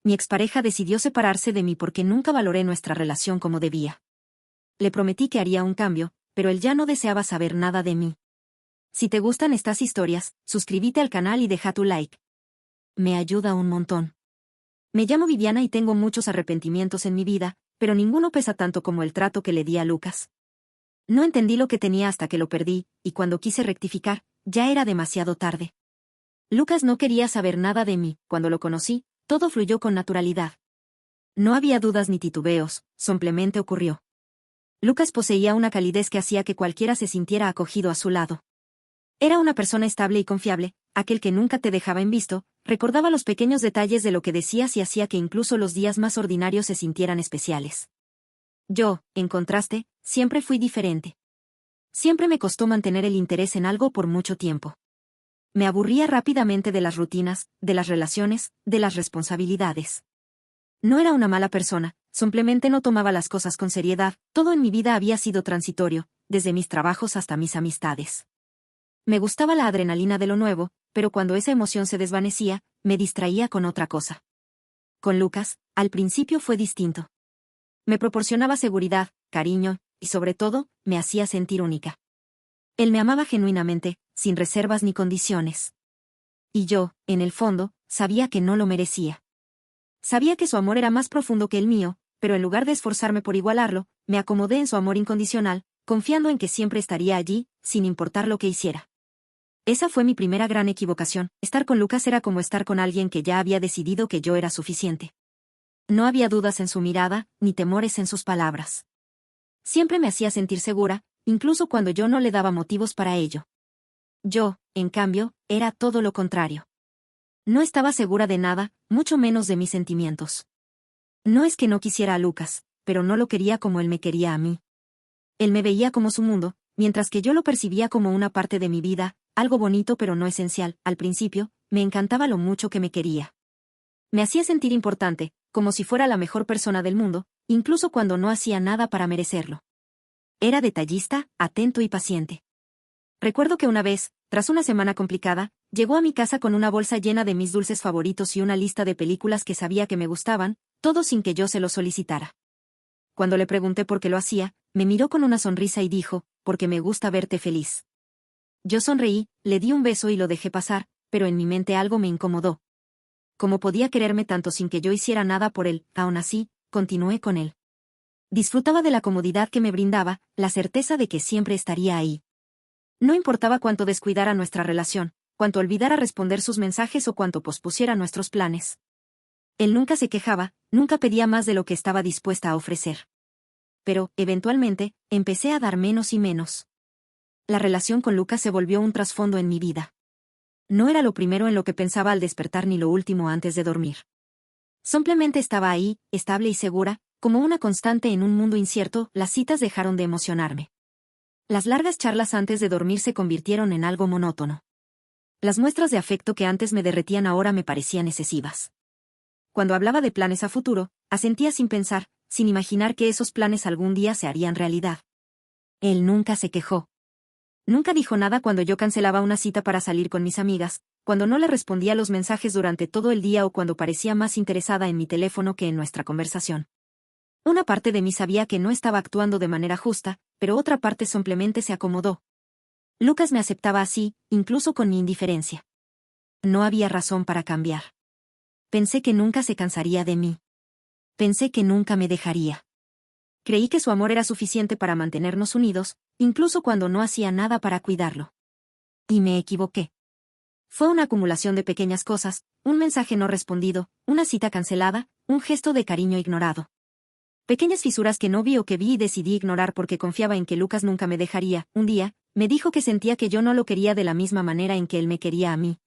mi expareja decidió separarse de mí porque nunca valoré nuestra relación como debía. Le prometí que haría un cambio, pero él ya no deseaba saber nada de mí. Si te gustan estas historias, suscríbete al canal y deja tu like. Me ayuda un montón. Me llamo Viviana y tengo muchos arrepentimientos en mi vida, pero ninguno pesa tanto como el trato que le di a Lucas. No entendí lo que tenía hasta que lo perdí, y cuando quise rectificar, ya era demasiado tarde. Lucas no quería saber nada de mí. Cuando lo conocí, todo fluyó con naturalidad. No había dudas ni titubeos, simplemente ocurrió. Lucas poseía una calidez que hacía que cualquiera se sintiera acogido a su lado. Era una persona estable y confiable, aquel que nunca te dejaba en visto, recordaba los pequeños detalles de lo que decías y hacía que incluso los días más ordinarios se sintieran especiales. Yo, en contraste, siempre fui diferente. Siempre me costó mantener el interés en algo por mucho tiempo. Me aburría rápidamente de las rutinas, de las relaciones, de las responsabilidades. No era una mala persona, simplemente no tomaba las cosas con seriedad. Todo en mi vida había sido transitorio, desde mis trabajos hasta mis amistades. Me gustaba la adrenalina de lo nuevo, pero cuando esa emoción se desvanecía, me distraía con otra cosa. Con Lucas, al principio fue distinto. Me proporcionaba seguridad, cariño, y sobre todo, me hacía sentir única. Él me amaba genuinamente, sin reservas ni condiciones. Y yo, en el fondo, sabía que no lo merecía. Sabía que su amor era más profundo que el mío, pero en lugar de esforzarme por igualarlo, me acomodé en su amor incondicional, confiando en que siempre estaría allí, sin importar lo que hiciera. Esa fue mi primera gran equivocación. Estar con Lucas era como estar con alguien que ya había decidido que yo era suficiente. No había dudas en su mirada, ni temores en sus palabras. Siempre me hacía sentir segura, incluso cuando yo no le daba motivos para ello. Yo, en cambio, era todo lo contrario. No estaba segura de nada, mucho menos de mis sentimientos. No es que no quisiera a Lucas, pero no lo quería como él me quería a mí. Él me veía como su mundo, mientras que yo lo percibía como una parte de mi vida, algo bonito pero no esencial. Al principio, me encantaba lo mucho que me quería. Me hacía sentir importante, como si fuera la mejor persona del mundo, incluso cuando no hacía nada para merecerlo. Era detallista, atento y paciente. Recuerdo que una vez, tras una semana complicada, llegó a mi casa con una bolsa llena de mis dulces favoritos y una lista de películas que sabía que me gustaban, todo sin que yo se lo solicitara. Cuando le pregunté por qué lo hacía, me miró con una sonrisa y dijo, porque me gusta verte feliz. Yo sonreí, le di un beso y lo dejé pasar, pero en mi mente algo me incomodó. ¿Cómo podía quererme tanto sin que yo hiciera nada por él? Aún así, continué con él. Disfrutaba de la comodidad que me brindaba, la certeza de que siempre estaría ahí. No importaba cuánto descuidara nuestra relación, cuánto olvidara responder sus mensajes o cuánto pospusiera nuestros planes. Él nunca se quejaba, nunca pedía más de lo que estaba dispuesta a ofrecer. Pero, eventualmente, empecé a dar menos y menos. La relación con Lucas se volvió un trasfondo en mi vida. No era lo primero en lo que pensaba al despertar ni lo último antes de dormir. Simplemente estaba ahí, estable y segura, como una constante en un mundo incierto. Las citas dejaron de emocionarme. Las largas charlas antes de dormir se convirtieron en algo monótono. Las muestras de afecto que antes me derretían ahora me parecían excesivas. Cuando hablaba de planes a futuro, asentía sin pensar, sin imaginar que esos planes algún día se harían realidad. Él nunca se quejó. Nunca dijo nada cuando yo cancelaba una cita para salir con mis amigas, cuando no le respondía los mensajes durante todo el día o cuando parecía más interesada en mi teléfono que en nuestra conversación. Una parte de mí sabía que no estaba actuando de manera justa, pero otra parte simplemente se acomodó. Lucas me aceptaba así, incluso con mi indiferencia. No había razón para cambiar. Pensé que nunca se cansaría de mí. Pensé que nunca me dejaría. Creí que su amor era suficiente para mantenernos unidos, incluso cuando no hacía nada para cuidarlo. Y me equivoqué. Fue una acumulación de pequeñas cosas, un mensaje no respondido, una cita cancelada, un gesto de cariño ignorado. Pequeñas fisuras que no vi o que vi y decidí ignorar porque confiaba en que Lucas nunca me dejaría. Un día, me dijo que sentía que yo no lo quería de la misma manera en que él me quería a mí.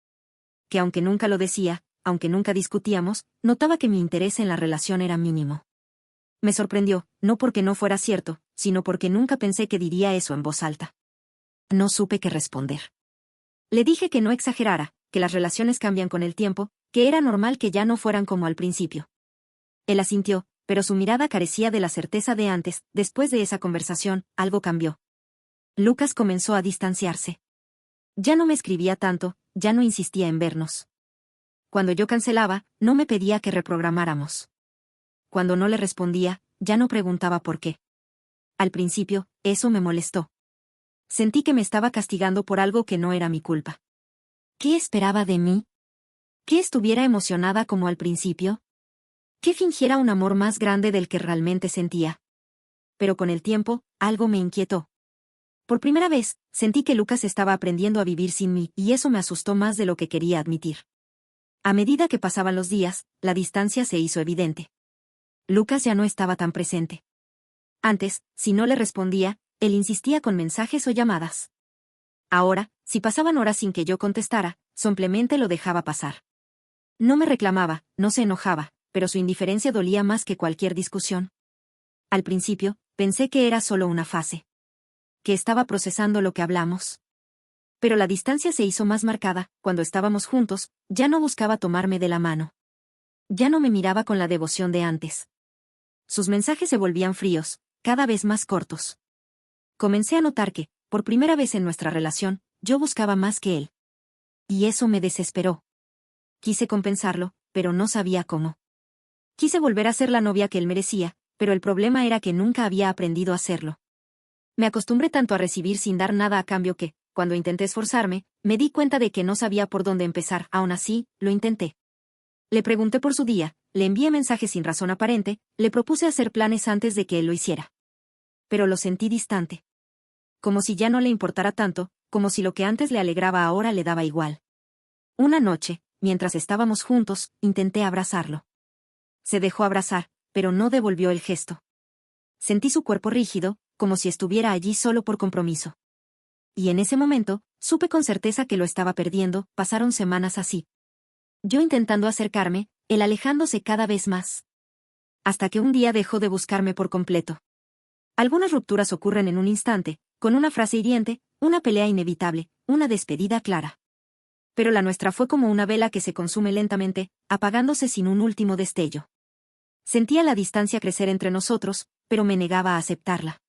Que aunque nunca lo decía, aunque nunca discutíamos, notaba que mi interés en la relación era mínimo. Me sorprendió, no porque no fuera cierto, sino porque nunca pensé que diría eso en voz alta. No supe qué responder. Le dije que no exagerara, que las relaciones cambian con el tiempo, que era normal que ya no fueran como al principio. Él asintió, pero su mirada carecía de la certeza de antes. Después de esa conversación, algo cambió. Lucas comenzó a distanciarse. Ya no me escribía tanto, ya no insistía en vernos. cuando yo cancelaba, no me pedía que reprogramáramos. Cuando no le respondía, ya no preguntaba por qué. Al principio, eso me molestó. Sentí que me estaba castigando por algo que no era mi culpa. ¿Qué esperaba de mí? ¿Que estuviera emocionada como al principio? ¿Que fingiera un amor más grande del que realmente sentía? Pero con el tiempo, algo me inquietó. Por primera vez, sentí que Lucas estaba aprendiendo a vivir sin mí, y eso me asustó más de lo que quería admitir. A medida que pasaban los días, la distancia se hizo evidente. Lucas ya no estaba tan presente. Antes, si no le respondía, él insistía con mensajes o llamadas. Ahora, si pasaban horas sin que yo contestara, simplemente lo dejaba pasar. No me reclamaba, no se enojaba, pero su indiferencia dolía más que cualquier discusión. Al principio, pensé que era solo una fase. Que estaba procesando lo que hablamos. Pero la distancia se hizo más marcada, cuando estábamos juntos, ya no buscaba tomarme de la mano. Ya no me miraba con la devoción de antes. Sus mensajes se volvían fríos, cada vez más cortos. Comencé a notar que, por primera vez en nuestra relación, yo buscaba más que él. Y eso me desesperó. Quise compensarlo, pero no sabía cómo. Quise volver a ser la novia que él merecía, pero el problema era que nunca había aprendido a hacerlo. Me acostumbré tanto a recibir sin dar nada a cambio que, cuando intenté esforzarme, me di cuenta de que no sabía por dónde empezar. Aún así, lo intenté. Le pregunté por su día, le envié mensajes sin razón aparente, le propuse hacer planes antes de que él lo hiciera. Pero lo sentí distante. Como si ya no le importara tanto, como si lo que antes le alegraba ahora le daba igual. Una noche, mientras estábamos juntos, intenté abrazarlo. Se dejó abrazar, pero no devolvió el gesto. Sentí su cuerpo rígido, como si estuviera allí solo por compromiso. Y en ese momento, supe con certeza que lo estaba perdiendo. Pasaron semanas así. Yo intentando acercarme, él alejándose cada vez más. Hasta que un día dejó de buscarme por completo. Algunas rupturas ocurren en un instante, con una frase hiriente, una pelea inevitable, una despedida clara. Pero la nuestra fue como una vela que se consume lentamente, apagándose sin un último destello. Sentía la distancia crecer entre nosotros, pero me negaba a aceptarla.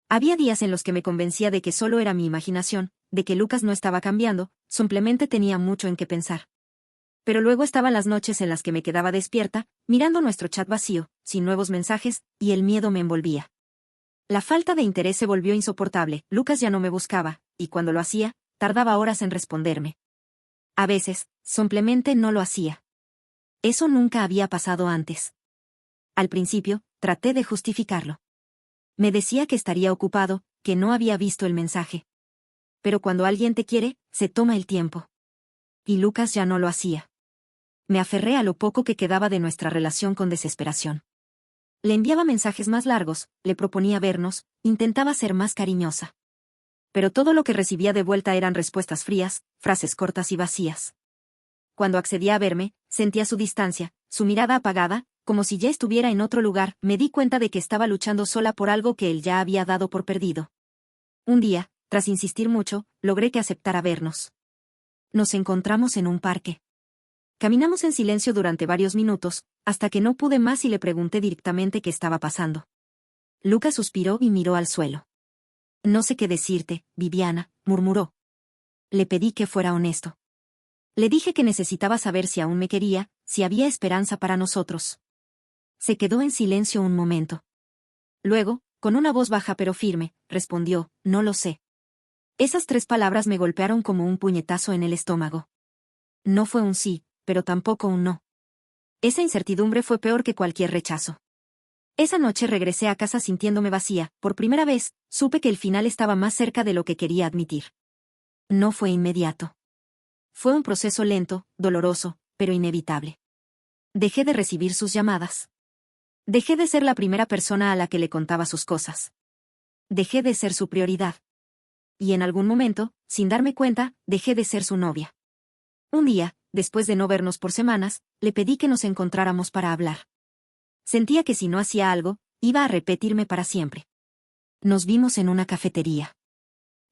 Había días en los que me convencía de que solo era mi imaginación, de que Lucas no estaba cambiando, simplemente tenía mucho en qué pensar. Pero luego estaban las noches en las que me quedaba despierta, mirando nuestro chat vacío, sin nuevos mensajes, y el miedo me envolvía. La falta de interés se volvió insoportable. Lucas ya no me buscaba, y cuando lo hacía, tardaba horas en responderme. A veces, simplemente no lo hacía. Eso nunca había pasado antes. Al principio, traté de justificarlo. Me decía que estaría ocupado, que no había visto el mensaje. Pero cuando alguien te quiere, se toma el tiempo. Y Lucas ya no lo hacía. Me aferré a lo poco que quedaba de nuestra relación con desesperación. Le enviaba mensajes más largos, le proponía vernos, intentaba ser más cariñosa. Pero todo lo que recibía de vuelta eran respuestas frías, frases cortas y vacías. Cuando accedía a verme, sentía su distancia, su mirada apagada, como si ya estuviera en otro lugar. Me di cuenta de que estaba luchando sola por algo que él ya había dado por perdido. Un día, tras insistir mucho, logré que aceptara vernos. Nos encontramos en un parque. Caminamos en silencio durante varios minutos, hasta que no pude más y le pregunté directamente qué estaba pasando. Lucas suspiró y miró al suelo. No sé qué decirte, Viviana, murmuró. Le pedí que fuera honesto. Le dije que necesitaba saber si aún me quería, si había esperanza para nosotros. Se quedó en silencio un momento. Luego, con una voz baja pero firme, respondió, no lo sé. Esas 3 palabras me golpearon como un puñetazo en el estómago. No fue un sí, pero tampoco un no. Esa incertidumbre fue peor que cualquier rechazo. Esa noche regresé a casa sintiéndome vacía. Por primera vez, supe que el final estaba más cerca de lo que quería admitir. No fue inmediato. Fue un proceso lento, doloroso, pero inevitable. Dejé de recibir sus llamadas. Dejé de ser la primera persona a la que le contaba sus cosas. Dejé de ser su prioridad. Y en algún momento, sin darme cuenta, dejé de ser su novia. Un día, después de no vernos por semanas, le pedí que nos encontráramos para hablar. Sentía que si no hacía algo, iba a repetirme para siempre. Nos vimos en una cafetería.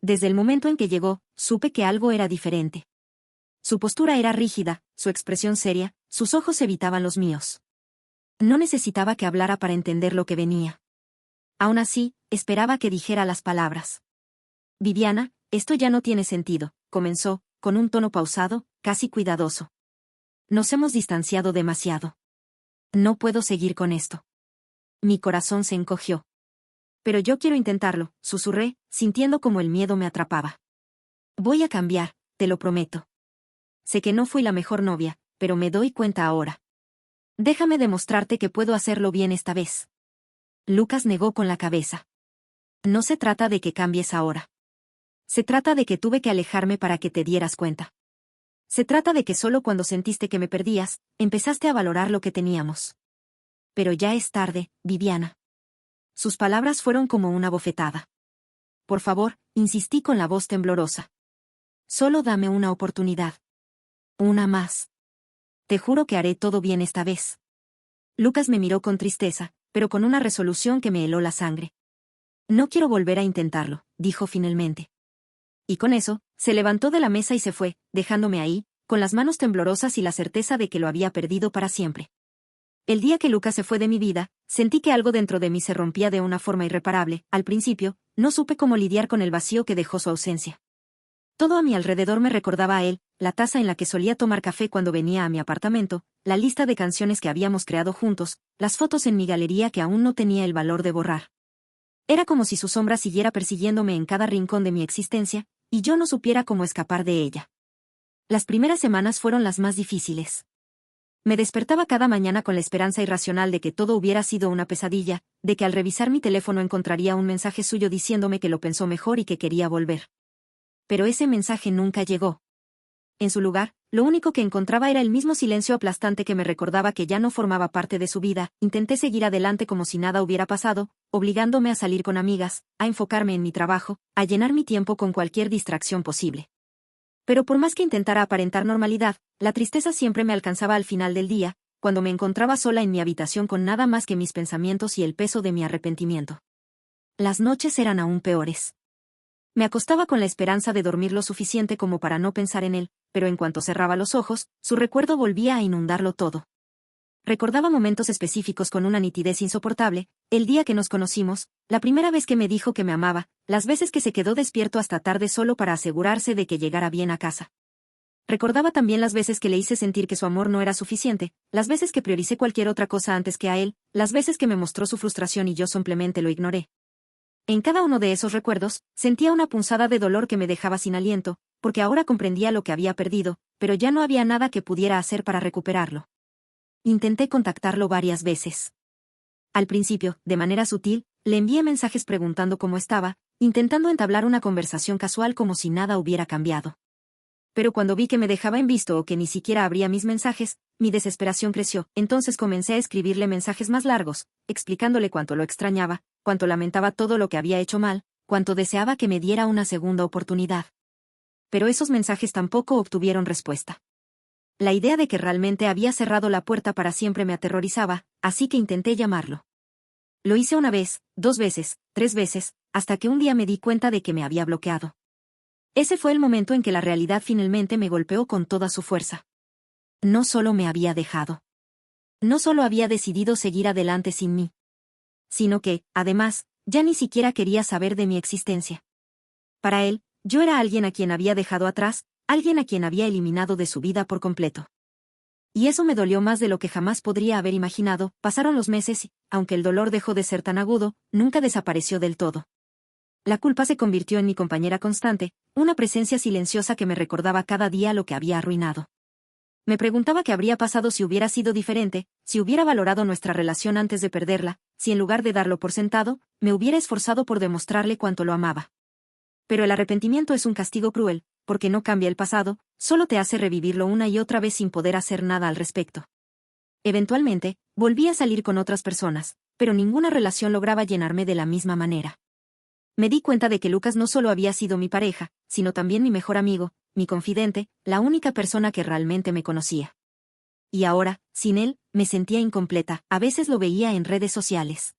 Desde el momento en que llegó, supe que algo era diferente. Su postura era rígida, su expresión seria, sus ojos evitaban los míos. No necesitaba que hablara para entender lo que venía. Aún así, esperaba que dijera las palabras. Viviana, esto ya no tiene sentido, comenzó, con un tono pausado, casi cuidadoso. Nos hemos distanciado demasiado. No puedo seguir con esto. Mi corazón se encogió. Pero yo quiero intentarlo, susurré, sintiendo como el miedo me atrapaba. Voy a cambiar, te lo prometo. Sé que no fui la mejor novia, pero me doy cuenta ahora. Déjame demostrarte que puedo hacerlo bien esta vez. Lucas negó con la cabeza. No se trata de que cambies ahora. Se trata de que tuve que alejarme para que te dieras cuenta. Se trata de que solo cuando sentiste que me perdías, empezaste a valorar lo que teníamos. Pero ya es tarde, Viviana. Sus palabras fueron como una bofetada. Por favor, insistí con la voz temblorosa. Solo dame una oportunidad. Una más. Te juro que haré todo bien esta vez. Lucas me miró con tristeza, pero con una resolución que me heló la sangre. No quiero volver a intentarlo, dijo finalmente. Y con eso, se levantó de la mesa y se fue, dejándome ahí, con las manos temblorosas y la certeza de que lo había perdido para siempre. El día que Lucas se fue de mi vida, sentí que algo dentro de mí se rompía de una forma irreparable. Al principio, no supe cómo lidiar con el vacío que dejó su ausencia. Todo a mi alrededor me recordaba a él, la taza en la que solía tomar café cuando venía a mi apartamento, la lista de canciones que habíamos creado juntos, las fotos en mi galería que aún no tenía el valor de borrar. Era como si su sombra siguiera persiguiéndome en cada rincón de mi existencia, y yo no supiera cómo escapar de ella. Las primeras semanas fueron las más difíciles. Me despertaba cada mañana con la esperanza irracional de que todo hubiera sido una pesadilla, de que al revisar mi teléfono encontraría un mensaje suyo diciéndome que lo pensó mejor y que quería volver. Pero ese mensaje nunca llegó. En su lugar, lo único que encontraba era el mismo silencio aplastante que me recordaba que ya no formaba parte de su vida. Intenté seguir adelante como si nada hubiera pasado, obligándome a salir con amigas, a enfocarme en mi trabajo, a llenar mi tiempo con cualquier distracción posible. Pero por más que intentara aparentar normalidad, la tristeza siempre me alcanzaba al final del día, cuando me encontraba sola en mi habitación con nada más que mis pensamientos y el peso de mi arrepentimiento. Las noches eran aún peores. Me acostaba con la esperanza de dormir lo suficiente como para no pensar en él, pero en cuanto cerraba los ojos, su recuerdo volvía a inundarlo todo. Recordaba momentos específicos con una nitidez insoportable, el día que nos conocimos, la primera vez que me dijo que me amaba, las veces que se quedó despierto hasta tarde solo para asegurarse de que llegara bien a casa. Recordaba también las veces que le hice sentir que su amor no era suficiente, las veces que prioricé cualquier otra cosa antes que a él, las veces que me mostró su frustración y yo simplemente lo ignoré. En cada uno de esos recuerdos, sentía una punzada de dolor que me dejaba sin aliento, porque ahora comprendía lo que había perdido, pero ya no había nada que pudiera hacer para recuperarlo. Intenté contactarlo varias veces. Al principio, de manera sutil, le envié mensajes preguntando cómo estaba, intentando entablar una conversación casual como si nada hubiera cambiado. Pero cuando vi que me dejaba en visto o que ni siquiera abría mis mensajes, mi desesperación creció. Entonces comencé a escribirle mensajes más largos, explicándole cuánto lo extrañaba, cuánto lamentaba todo lo que había hecho mal, cuánto deseaba que me diera una segunda oportunidad. Pero esos mensajes tampoco obtuvieron respuesta. La idea de que realmente había cerrado la puerta para siempre me aterrorizaba, así que intenté llamarlo. Lo hice una vez, 2 veces, 3 veces, hasta que un día me di cuenta de que me había bloqueado. Ese fue el momento en que la realidad finalmente me golpeó con toda su fuerza. No solo me había dejado. No solo había decidido seguir adelante sin mí. Sino que, además, ya ni siquiera quería saber de mi existencia. Para él, yo era alguien a quien había dejado atrás, alguien a quien había eliminado de su vida por completo. Y eso me dolió más de lo que jamás podría haber imaginado. Pasaron los meses y, aunque el dolor dejó de ser tan agudo, nunca desapareció del todo. La culpa se convirtió en mi compañera constante, una presencia silenciosa que me recordaba cada día lo que había arruinado. Me preguntaba qué habría pasado si hubiera sido diferente, si hubiera valorado nuestra relación antes de perderla, si en lugar de darlo por sentado, me hubiera esforzado por demostrarle cuánto lo amaba. Pero el arrepentimiento es un castigo cruel, porque no cambia el pasado, solo te hace revivirlo una y otra vez sin poder hacer nada al respecto. Eventualmente, volví a salir con otras personas, pero ninguna relación lograba llenarme de la misma manera. Me di cuenta de que Lucas no solo había sido mi pareja, sino también mi mejor amigo, mi confidente, la única persona que realmente me conocía. Y ahora, sin él, me sentía incompleta. A veces lo veía en redes sociales.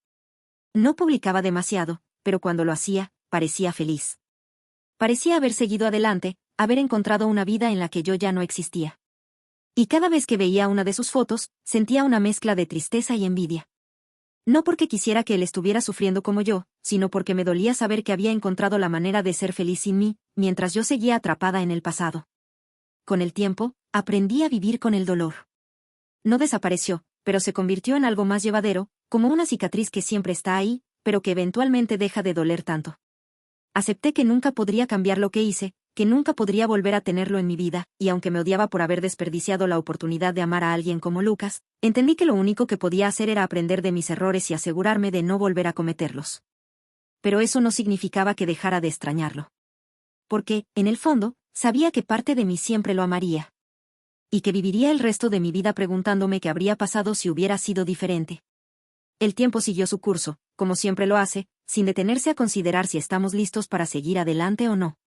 No publicaba demasiado, pero cuando lo hacía, parecía feliz. Parecía haber seguido adelante, haber encontrado una vida en la que yo ya no existía. Y cada vez que veía una de sus fotos, sentía una mezcla de tristeza y envidia. No porque quisiera que él estuviera sufriendo como yo, sino porque me dolía saber que había encontrado la manera de ser feliz sin mí, mientras yo seguía atrapada en el pasado. con el tiempo, aprendí a vivir con el dolor. No desapareció, pero se convirtió en algo más llevadero, como una cicatriz que siempre está ahí, pero que eventualmente deja de doler tanto. Acepté que nunca podría cambiar lo que hice, que nunca podría volver a tenerlo en mi vida, y aunque me odiaba por haber desperdiciado la oportunidad de amar a alguien como Lucas, entendí que lo único que podía hacer era aprender de mis errores y asegurarme de no volver a cometerlos. Pero eso no significaba que dejara de extrañarlo. Porque, en el fondo, sabía que parte de mí siempre lo amaría. Y que viviría el resto de mi vida preguntándome qué habría pasado si hubiera sido diferente. El tiempo siguió su curso, como siempre lo hace, sin detenerse a considerar si estamos listos para seguir adelante o no.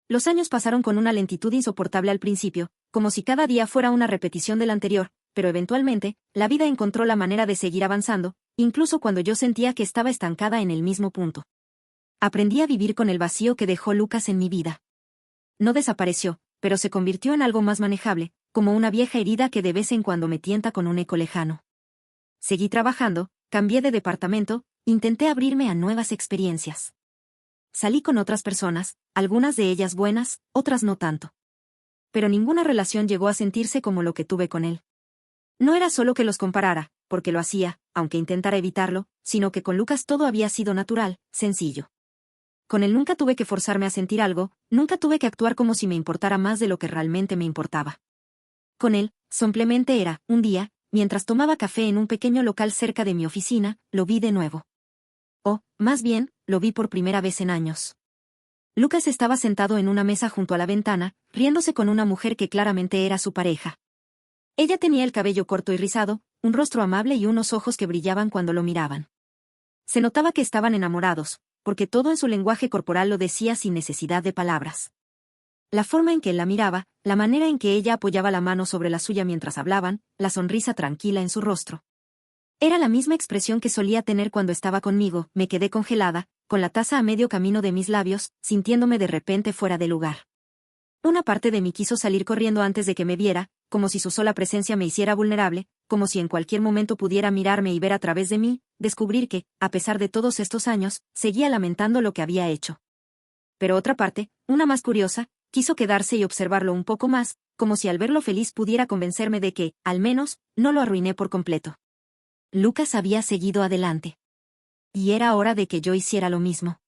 Los años pasaron con una lentitud insoportable al principio, como si cada día fuera una repetición del anterior, pero eventualmente, la vida encontró la manera de seguir avanzando, incluso cuando yo sentía que estaba estancada en el mismo punto. Aprendí a vivir con el vacío que dejó Lucas en mi vida. No desapareció, pero se convirtió en algo más manejable, como una vieja herida que de vez en cuando me tienta con un eco lejano. Seguí trabajando, cambié de departamento, intenté abrirme a nuevas experiencias. Salí con otras personas, algunas de ellas buenas, otras no tanto. Pero ninguna relación llegó a sentirse como lo que tuve con él. No era solo que los comparara, porque lo hacía, aunque intentara evitarlo, sino que con Lucas todo había sido natural, sencillo. Con él nunca tuve que forzarme a sentir algo, nunca tuve que actuar como si me importara más de lo que realmente me importaba. Con él, simplemente era, un día, mientras tomaba café en un pequeño local cerca de mi oficina, lo vi de nuevo. O, más bien, lo vi por primera vez en años. Lucas estaba sentado en una mesa junto a la ventana, riéndose con una mujer que claramente era su pareja. Ella tenía el cabello corto y rizado, un rostro amable y unos ojos que brillaban cuando lo miraban. Se notaba que estaban enamorados, porque todo en su lenguaje corporal lo decía sin necesidad de palabras. La forma en que él la miraba, la manera en que ella apoyaba la mano sobre la suya mientras hablaban, la sonrisa tranquila en su rostro. Era la misma expresión que solía tener cuando estaba conmigo. Me quedé congelada, con la taza a medio camino de mis labios, sintiéndome de repente fuera de lugar. Una parte de mí quiso salir corriendo antes de que me viera, como si su sola presencia me hiciera vulnerable, como si en cualquier momento pudiera mirarme y ver a través de mí, descubrir que, a pesar de todos estos años, seguía lamentando lo que había hecho. Pero otra parte, una más curiosa, quiso quedarse y observarlo un poco más, como si al verlo feliz pudiera convencerme de que, al menos, no lo arruiné por completo. Lucas había seguido adelante. Y era hora de que yo hiciera lo mismo.